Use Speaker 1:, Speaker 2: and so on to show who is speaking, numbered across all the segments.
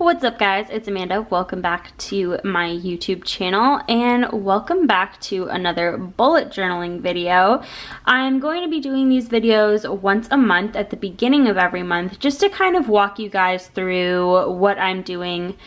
Speaker 1: What's up guys, it's Amanda. Welcome back to my YouTube channel and welcome back to another bullet journaling video. I'm going to be doing these videos once a month at the beginning of every month just to kind of walk you guys through what I'm doing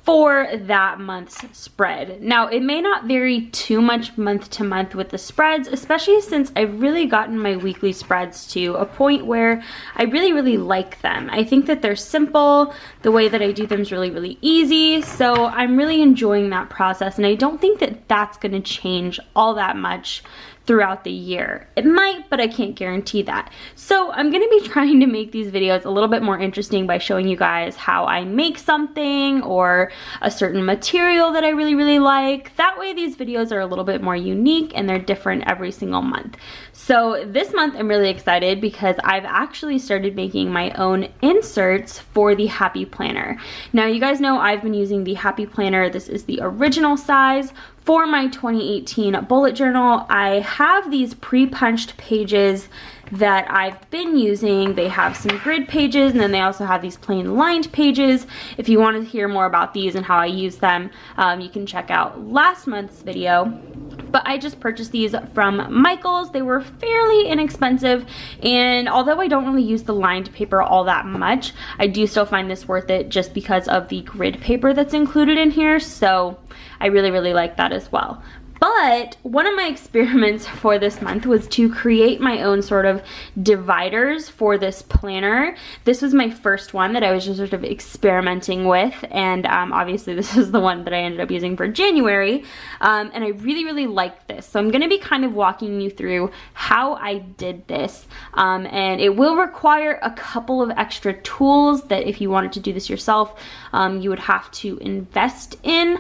Speaker 1: for that month's spread. Now, it may not vary too much month to month with the spreads, especially since I've really gotten my weekly spreads to a point where I really like them. I think that they're simple, the way that I do them is really easy, so I'm really enjoying that process, and I don't think that that's going to change all that much throughout the year. It might, but I can't guarantee that. So I'm going to be trying to make these videos a little bit more interesting by showing you guys how I make something or a certain material that I really like. That way these videos are a little bit more unique and they're different every single month. So this month I'm really excited because I've actually started making my own inserts for the Happy Planner. Now you guys know I've been using the Happy Planner. This is the original size. For my 2018 bullet journal, I have these pre-punched pages that I've been using. They have some grid pages, and then they also have these plain lined pages. If you want to hear more about these and how I use them, you can check out last month's video. But I just purchased these from Michael's. They were fairly inexpensive, and although I don't really use the lined paper all that much, I do still find this worth it just because of the grid paper that's included in here, so I really like that as well. But one of my experiments for this month was to create my own sort of dividers for this planner. This was my first one that I was just sort of experimenting with, and obviously this is the one that I ended up using for January, and I really like this. So I'm going to be kind of walking you through how I did this, and it will require a couple of extra tools that if you wanted to do this yourself, you would have to invest in.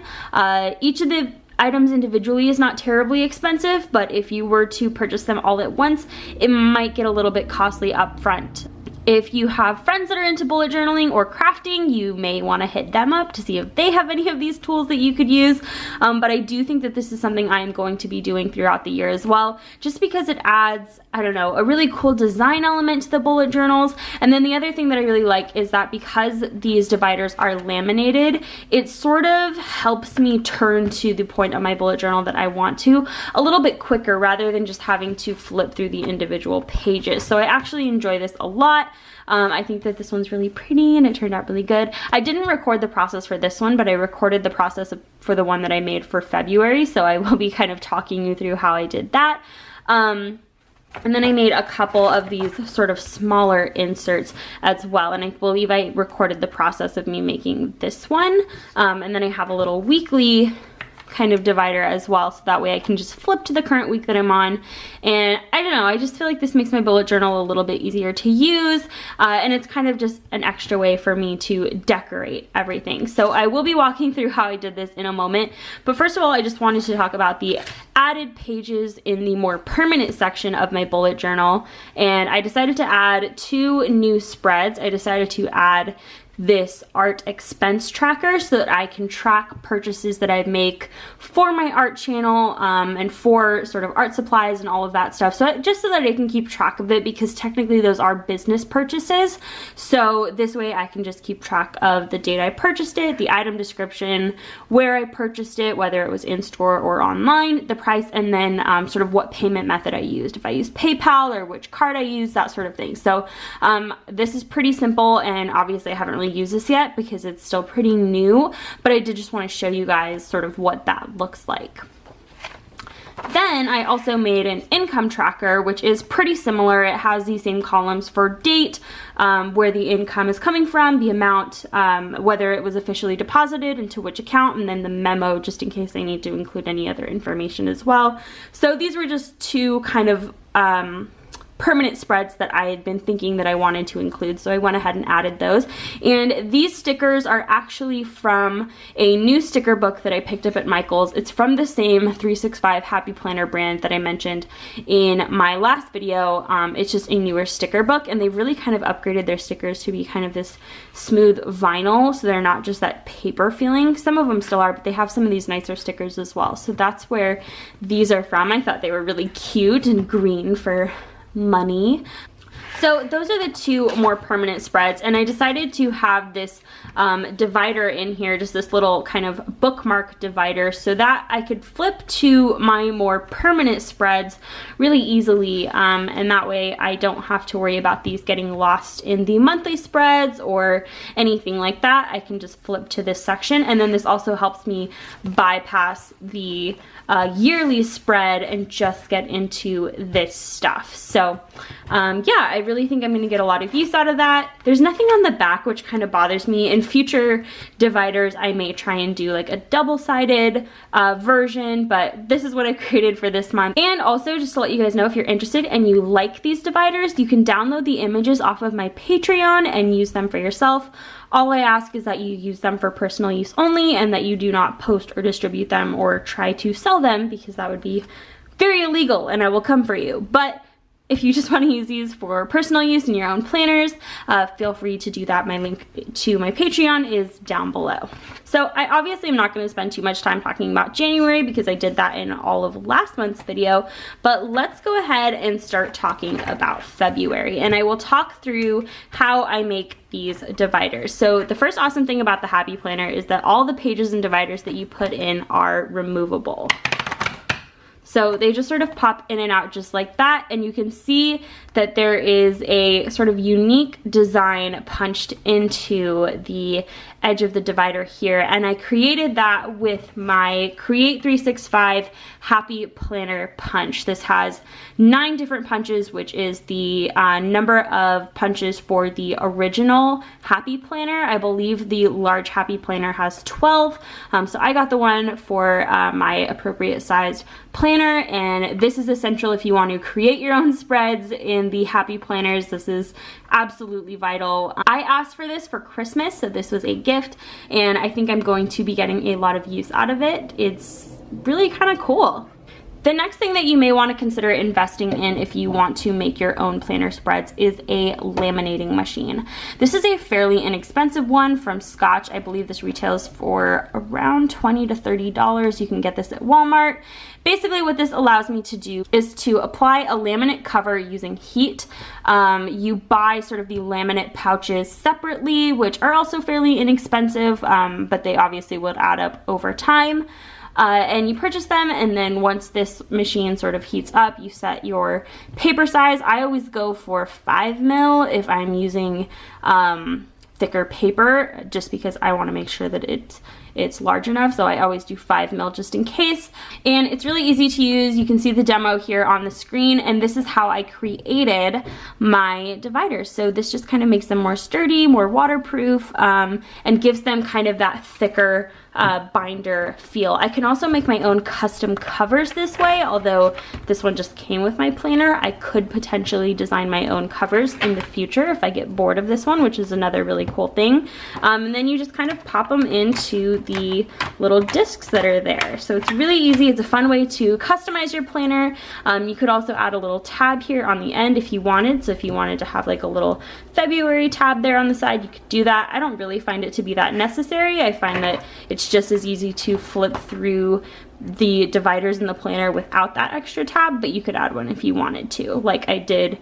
Speaker 1: Each of the items individually is not terribly expensive, but if you were to purchase them all at once, it might get a little bit costly up front. If you have friends that are into bullet journaling or crafting, you may want to hit them up to see if they have any of these tools that you could use. But I do think that this is something I am going to be doing throughout the year as well, just because it adds, I don't know, a really cool design element to the bullet journals. And then the other thing that I really like is that because these dividers are laminated, it sort of helps me turn to the point of my bullet journal that I want to a little bit quicker rather than just having to flip through the individual pages. So I actually enjoy this a lot. I think that this one's really pretty and it turned out really good. I didn't record the process for this one, but I recorded the process for the one that I made for February, so I will be kind of talking you through how I did that. And then I made a couple of these sort of smaller inserts as well, and I believe I recorded the process of me making this one. And then I have a little weekly kind of divider as well, so that way I can just flip to the current week that I'm on. And I don't know, I just feel like this makes my bullet journal a little bit easier to use, and it's kind of just an extra way for me to decorate everything. So I will be walking through how I did this in a moment, but first of all I just wanted to talk about the added pages in the more permanent section of my bullet journal, and I decided to add 2 new spreads. I decided to add this art expense tracker so that I can track purchases that I make for my art channel, and for sort of art supplies and all of that stuff. So just so that I can keep track of it, because technically those are business purchases. So this way I can just keep track of the date I purchased it, the item description, where I purchased it, whether it was in store or online, the price, and then sort of what payment method I used, if I used PayPal or which card I used, that sort of thing. So this is pretty simple, and obviously I haven't really used this yet because it's still pretty new, but I did just want to show you guys sort of what that looks like. Then I also made an income tracker, which is pretty similar. It has these same columns for date, where the income is coming from, the amount, whether it was officially deposited into which account, and then the memo just in case I need to include any other information as well. So these were just 2 kind of permanent spreads that I had been thinking that I wanted to include, so I went ahead and added those. And these stickers are actually from a new sticker book that I picked up at Michael's. It's from the same 365 Happy Planner brand that I mentioned in my last video. It's just a newer sticker book, and they've really kind of upgraded their stickers to be kind of this smooth vinyl, so they're not just that paper feeling. Some of them still are, but they have some of these nicer stickers as well. So that's where these are from. I thought they were really cute and green for money. So those are the two more permanent spreads, and I decided to have this divider in here, just this little kind of bookmark divider, so that I could flip to my more permanent spreads really easily, and that way I don't have to worry about these getting lost in the monthly spreads or anything like that. I can just flip to this section, and then this also helps me bypass the yearly spread and just get into this stuff. So yeah, I really think I'm going to get a lot of use out of that. There's nothing on the back, which kind of bothers me. In future dividers, I may try and do like a double-sided version, but this is what I created for this month. And also, just to let you guys know, if you're interested and you like these dividers, you can download the images off of my Patreon and use them for yourself. All I ask is that you use them for personal use only, and that you do not post or distribute them or try to sell them, because that would be very illegal and I will come for you. But if you just want to use these for personal use in your own planners, feel free to do that. My link to my Patreon is down below. So I obviously am not going to spend too much time talking about January, because I did that in all of last month's video, but let's go ahead and start talking about February, and I will talk through how I make these dividers. So the first awesome thing about the Happy Planner is that all the pages and dividers that you put in are removable. So they just sort of pop in and out just like that, and you can see that there is a sort of unique design punched into the edge of the divider here, and I created that with my Create 365 Happy Planner punch. This has 9 different punches, which is the number of punches for the original Happy Planner. I believe the large Happy Planner has 12, so I got the one for my appropriate sized planner, and this is essential if you want to create your own spreads in the Happy Planners. This is absolutely vital. I asked for this for Christmas, so this was a gift, and I think I'm going to be getting a lot of use out of it. It's really kind of cool. The next thing that you may want to consider investing in if you want to make your own planner spreads is a laminating machine. This is a fairly inexpensive one from Scotch. I believe this retails for around $20 to $30. You can get this at Walmart. Basically what this allows me to do is to apply a laminate cover using heat. You buy sort of the laminate pouches separately, which are also fairly inexpensive, but they obviously would add up over time. And you purchase them, and then once this machine sort of heats up, you set your paper size. I always go for 5 mil if I'm using thicker paper, just because I want to make sure that it's large enough, so I always do 5 mil just in case. And it's really easy to use. You can see the demo here on the screen, and this is how I created my dividers. So this just kind of makes them more sturdy, more waterproof, and gives them kind of that thicker binder feel. I can also make my own custom covers this way, although this one just came with my planner. I could potentially design my own covers in the future if I get bored of this one, which is another really cool thing. And then you just kind of pop them into the little discs that are there. So it's really easy. It's a fun way to customize your planner. You could also add a little tab here on the end if you wanted. So if you wanted to have like a little February tab there on the side, you could do that. I don't really find it to be that necessary. I find that it's just as easy to flip through the dividers in the planner without that extra tab, but you could add one if you wanted to, like I did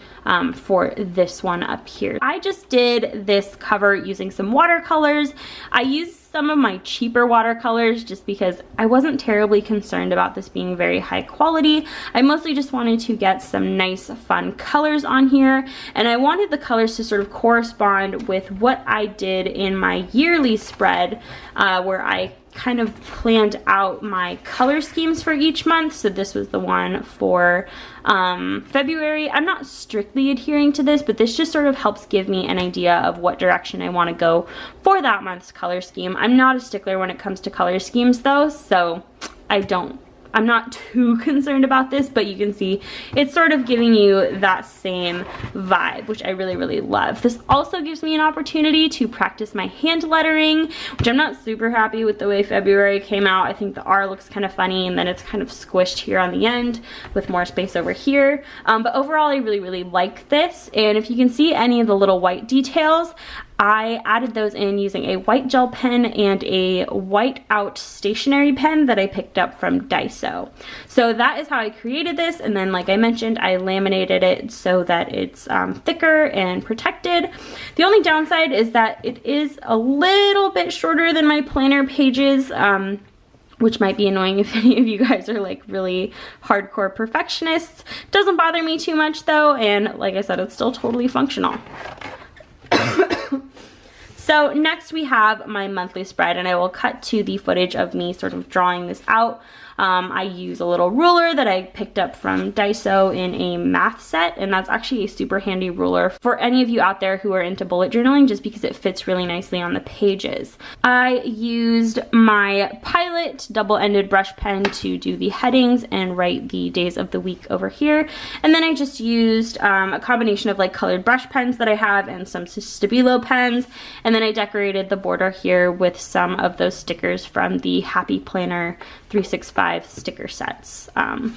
Speaker 1: for this one up here. I just did this cover using some watercolors. I used some of my cheaper watercolors just because I wasn't terribly concerned about this being very high quality. I mostly just wanted to get some nice fun colors on here, and I wanted the colors to sort of correspond with what I did in my yearly spread, where I kind of planned out my color schemes for each month. So this was the one for February. I'm not strictly adhering to this, but this just sort of helps give me an idea of what direction I want to go for that month's color scheme. I'm not a stickler when it comes to color schemes though, so I'm not too concerned about this, but you can see it's sort of giving you that same vibe, which I really, really love. This also gives me an opportunity to practice my hand lettering, which I'm not super happy with the way February came out. I think the R looks kind of funny, and then it's kind of squished here on the end with more space over here. But overall, I really, really like this. And if you can see any of the little white details, I added those in using a white gel pen and a white out stationery pen that I picked up from Daiso. So that is how I created this, and then like I mentioned, I laminated it so that it's thicker and protected. The only downside is that it is a little bit shorter than my planner pages, which might be annoying if any of you guys are like really hardcore perfectionists. Doesn't bother me too much though, and like I said, it's still totally functional. So next we have my monthly spread, and I will cut to the footage of me sort of drawing this out. I use a little ruler that I picked up from Daiso in a math set, and that's actually a super handy ruler for any of you out there who are into bullet journaling, just because it fits really nicely on the pages. I used my Pilot double-ended brush pen to do the headings and write the days of the week over here, and then I just used a combination of like colored brush pens that I have and some Stabilo pens, and then I decorated the border here with some of those stickers from the Happy Planner 365 sticker sets,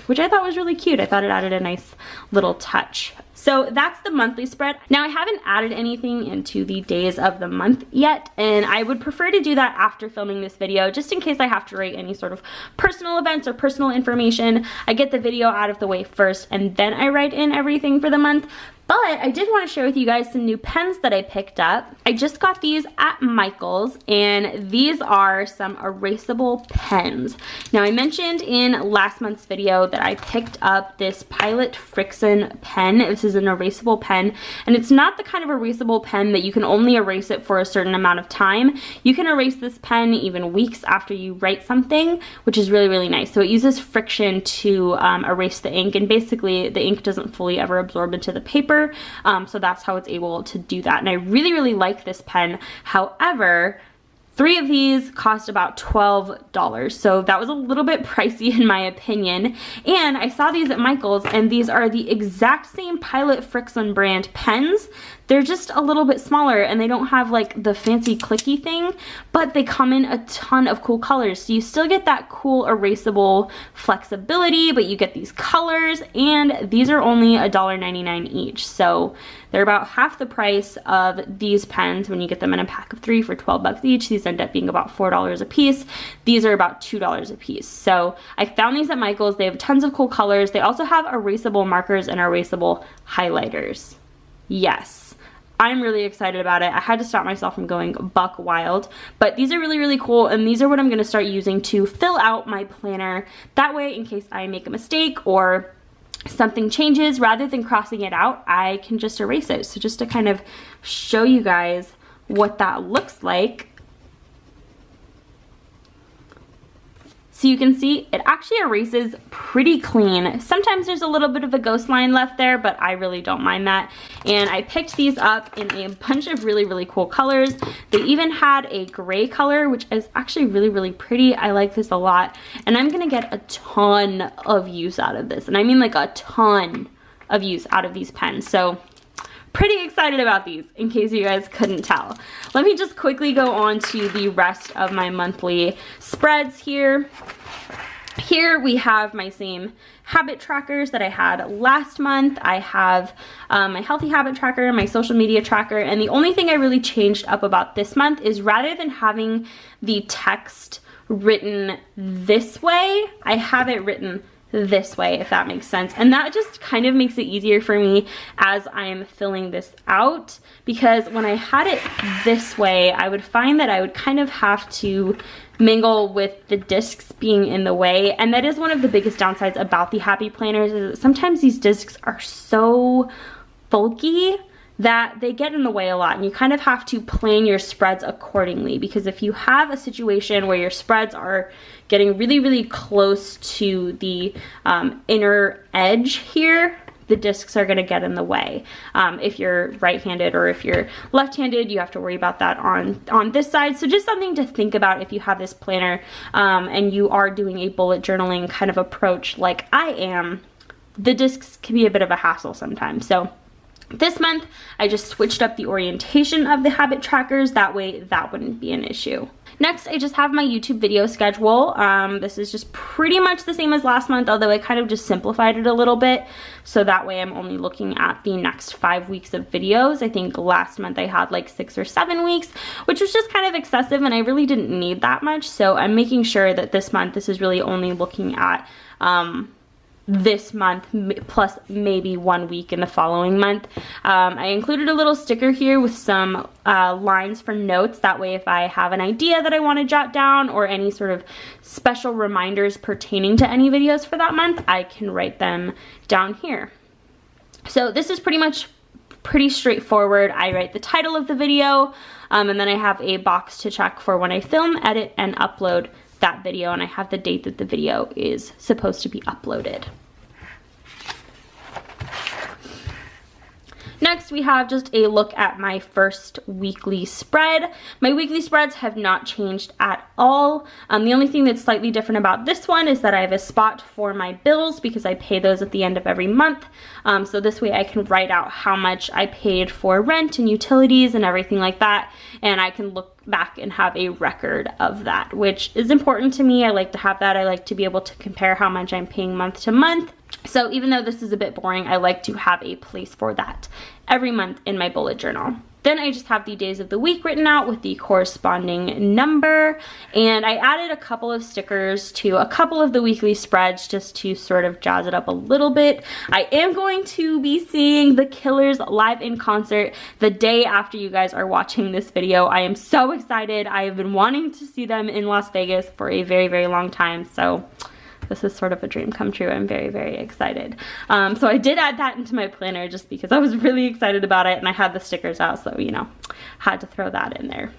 Speaker 1: which I thought was really cute. I thought it added a nice little touch. So that's the monthly spread. Now I haven't added anything into the days of the month yet, and I would prefer to do that after filming this video, just in case I have to write any sort of personal events or personal information. I get the video out of the way first, and then I write in everything for the month. But I did want to share with you guys some new pens that I picked up. I just got these at Michael's, and these are some erasable pens. Now I mentioned in last month's video that I picked up this Pilot Frixion pen. This is an erasable pen, and it's not the kind of erasable pen that you can only erase it for a certain amount of time. You can erase this pen even weeks after you write something, which is really, really nice. So it uses friction to erase the ink, and basically the ink doesn't fully ever absorb into the paper. So that's how it's able to do that. And I really, really like this pen. However, 3 of these cost about $12, so that was a little bit pricey in my opinion. And I saw these at Michael's, and these are the exact same Pilot Frixion brand pens. They're just a little bit smaller, and they don't have like the fancy clicky thing, but they come in a ton of cool colors. So you still get that cool erasable flexibility, but you get these colors, and these are only $1.99 each. So they're about half the price of these pens when you get them in a pack of 3 for 12 bucks each. These end up being about $4 a piece. These are about $2 a piece. So I found these at Michael's. They have tons of cool colors. They also have erasable markers and erasable highlighters. Yes. I'm really excited about it. I had to stop myself from going buck wild, but these are really, really cool, and these are what I'm going to start using to fill out my planner. That way, in case I make a mistake or something changes, rather than crossing it out, I can just erase it. So just to kind of show you guys what that looks like. So you can see it actually erases pretty clean. Sometimes there's a little bit of a ghost line left there, but I really don't mind that. And I picked these up in a bunch of really, really cool colors. They even had a gray color, which is actually really, really pretty. I like this a lot. And I'm gonna get a ton of use out of this. And I mean like a ton of use out of these pens. So pretty excited about these, in case you guys couldn't tell. Let me just quickly go on to the rest of my monthly spreads here. Here we have my same habit trackers that I had last month. I have my healthy habit tracker, my social media tracker, and the only thing I really changed up about this month is rather than having the text written this way, I have it written this way, if that makes sense. And that just kind of makes it easier for me as I'm filling this out, because when I had it this way, I would find that I would kind of have to mingle with the discs being in the way. And that is one of the biggest downsides about the Happy Planners, is that sometimes these discs are so bulky that they get in the way a lot, and you kind of have to plan your spreads accordingly, because if you have a situation where your spreads are getting really, really close to the inner edge here, the discs are going to get in the way. If you're right-handed or if you're left-handed, you have to worry about that on this side. So just something to think about if you have this planner and you are doing a bullet journaling kind of approach like I am. The discs can be a bit of a hassle sometimes. So This month, I just switched up the orientation of the habit trackers. That way, that wouldn't be an issue. Next, I just have my YouTube video schedule. This is just pretty much the same as last month, although I kind of just simplified it a little bit. So that way I'm only looking at the next 5 weeks of videos. I think last month I had like 6 or 7 weeks, which was just kind of excessive and I really didn't need that much. So I'm making sure that this month, this is really only looking at this month plus maybe 1 week in the following month. I included a little sticker here with some lines for notes. That way if I have an idea that I want to jot down or any sort of special reminders pertaining to any videos for that month, I can write them down here. So this is pretty straightforward. I write the title of the video and then I have a box to check for when I film, edit, and upload that video, and I have the date that the video is supposed to be uploaded. Next, we have just a look at my first weekly spread. My weekly spreads have not changed at all. The only thing that's slightly different about this one is that I have a spot for my bills because I pay those at the end of every month. So this way I can write out how much I paid for rent and utilities and everything like that, and I can look back and have a record of that, which is important to me. I like to have that. I like to be able to compare how much I'm paying month to month. So even though this is a bit boring, I like to have a place for that every month in my bullet journal. Then I just have the days of the week written out with the corresponding number, and I added a couple of stickers to a couple of the weekly spreads just to sort of jazz it up a little bit. I am going to be seeing the Killers live in concert the day after you guys are watching this video. I am so excited. I have been wanting to see them in Las Vegas for a very, very long time, so this is sort of a dream come true. I'm very, very excited. So I did add that into my planner just because I was really excited about it and I had the stickers out, so, you know, had to throw that in there.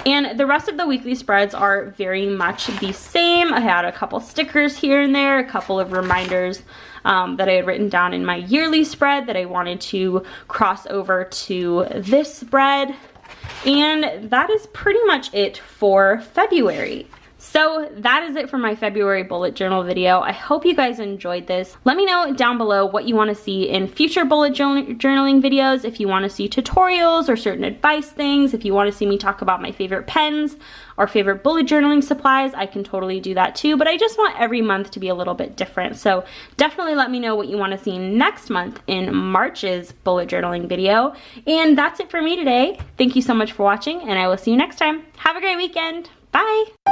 Speaker 1: And the rest of the weekly spreads are very much the same. I had a couple stickers here and there, a couple of reminders that I had written down in my yearly spread that I wanted to cross over to this spread. And that is pretty much it for February. So that is it for my February bullet journal video. I hope you guys enjoyed this. Let me know down below what you want to see in future bullet journaling videos, if you want to see tutorials or certain advice things, if you want to see me talk about my favorite pens or favorite bullet journaling supplies, I can totally do that too. But I just want every month to be a little bit different. So definitely let me know what you want to see next month in March's bullet journaling video. And that's it for me today. Thank you so much for watching, and I will see you next time. Have a great weekend. Bye!